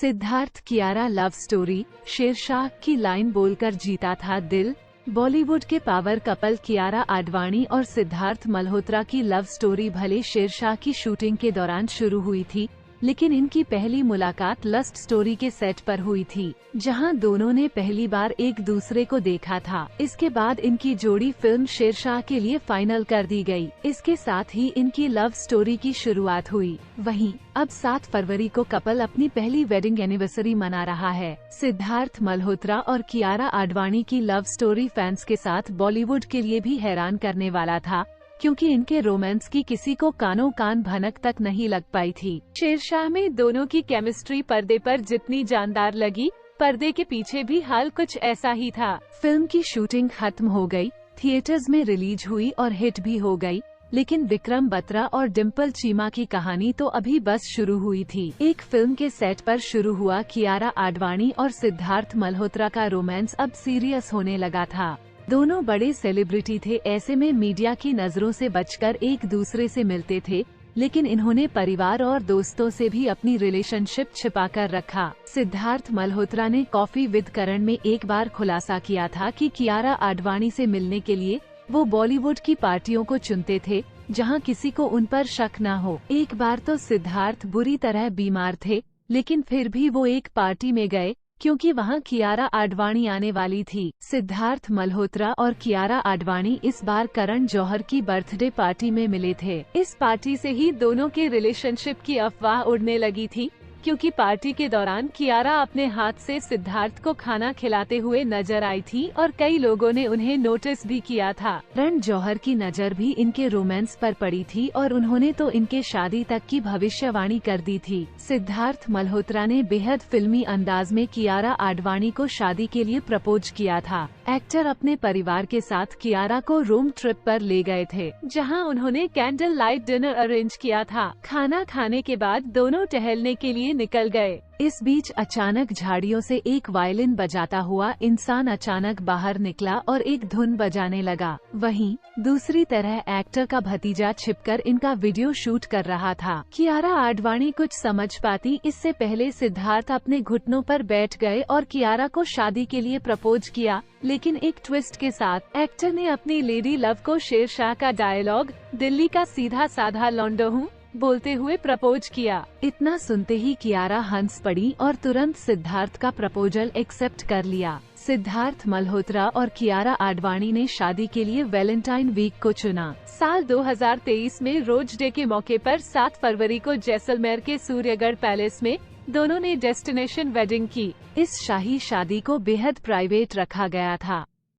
Siddharth Kiara love story, Sher Shah की line बोलकर जीता था दिल। बॉलीवुड के पावर कपल कियारा आडवाणी और सिद्धार्थ मल्होत्रा की लव स्टोरी भले शेरशाह की शूटिंग के दौरान शुरू हुई थी, लेकिन इनकी पहली मुलाकात लस्ट स्टोरी के सेट पर हुई थी, जहां दोनों ने पहली बार एक दूसरे को देखा था। इसके बाद इनकी जोड़ी फिल्म शेरशाह के लिए फाइनल कर दी गई। इसके साथ ही इनकी लव स्टोरी की शुरुआत हुई। वहीं अब 7 फरवरी को कपल अपनी पहली वेडिंग एनिवर्सरी मना रहा है। सिद्धार्थ मल्होत्रा और कियारा आडवाणी की लव स्टोरी फैंस के साथ बॉलीवुड के लिए भी हैरान करने वाला था, क्योंकि इनके रोमांस की किसी को कानों कान भनक तक नहीं लग पाई थी। शेरशाह में दोनों की केमिस्ट्री पर्दे पर जितनी जानदार लगी, पर्दे के पीछे भी हाल कुछ ऐसा ही था। फिल्म की शूटिंग खत्म हो गई, थिएटर्स में रिलीज हुई और हिट भी हो गई, लेकिन विक्रम बत्रा और डिम्पल चीमा की कहानी तो अभी बस शुरू हुई थी। एक फिल्म के सेट पर शुरू हुआ कियारा आडवाणी और सिद्धार्थ मल्होत्रा का रोमांस अब सीरियस होने लगा था। दोनों बड़े सेलिब्रिटी थे, ऐसे में मीडिया की नजरों से बचकर एक दूसरे से मिलते थे, लेकिन इन्होंने परिवार और दोस्तों से भी अपनी रिलेशनशिप छिपा कर रखा। सिद्धार्थ मल्होत्रा ने कॉफी विद करण में एक बार खुलासा किया था कि कियारा आडवाणी से मिलने के लिए वो बॉलीवुड की पार्टियों को चुनते थे, जहां किसी को उन पर शक न हो। एक बार तो सिद्धार्थ बुरी तरह बीमार थे, लेकिन फिर भी वो एक पार्टी में गए, क्योंकि वहां कियारा आडवाणी आने वाली थी। सिद्धार्थ मल्होत्रा और कियारा आडवाणी इस बार करण जौहर की बर्थडे पार्टी में मिले थे। इस पार्टी से ही दोनों के रिलेशनशिप की अफवाह उड़ने लगी थी, क्योंकि पार्टी के दौरान कियारा अपने हाथ से सिद्धार्थ को खाना खिलाते हुए नजर आई थी और कई लोगों ने उन्हें नोटिस भी किया था। करण जौहर की नजर भी इनके रोमांस पर पड़ी थी और उन्होंने तो इनके शादी तक की भविष्यवाणी कर दी थी। सिद्धार्थ मल्होत्रा ने बेहद फिल्मी अंदाज में कियारा आडवाणी को शादी के लिए प्रपोज किया था। एक्टर अपने परिवार के साथ कियारा को रोम ट्रिप पर ले गए थे, जहां उन्होंने कैंडल लाइट डिनर अरेंज किया था। खाना खाने के बाद दोनों टहलने के लिए निकल गए। इस बीच अचानक झाड़ियों से एक वायलिन बजाता हुआ इंसान अचानक बाहर निकला और एक धुन बजाने लगा। वहीं दूसरी तरह एक्टर का भतीजा छिपकर इनका वीडियो शूट कर रहा था। कियारा आडवाणी कुछ समझ पाती इससे पहले सिद्धार्थ अपने घुटनों पर बैठ गए और कियारा को शादी के लिए प्रपोज किया, लेकिन एक ट्विस्ट के साथ। एक्टर ने अपनी लेडी लव को शेरशाह का डायलॉग "दिल्ली का सीधा साधा लौंडा हूँ" बोलते हुए प्रपोज किया। इतना सुनते ही कियारा हंस पड़ी और तुरंत सिद्धार्थ का प्रपोजल एक्सेप्ट कर लिया। सिद्धार्थ मल्होत्रा और कियारा आडवाणी ने शादी के लिए वैलेंटाइन वीक को चुना। साल 2023 में रोज डे के मौके पर 7 फरवरी को जैसलमेर के सूर्यगढ़ पैलेस में दोनों ने डेस्टिनेशन वेडिंग की। इस शाही शादी को बेहद प्राइवेट रखा गया था।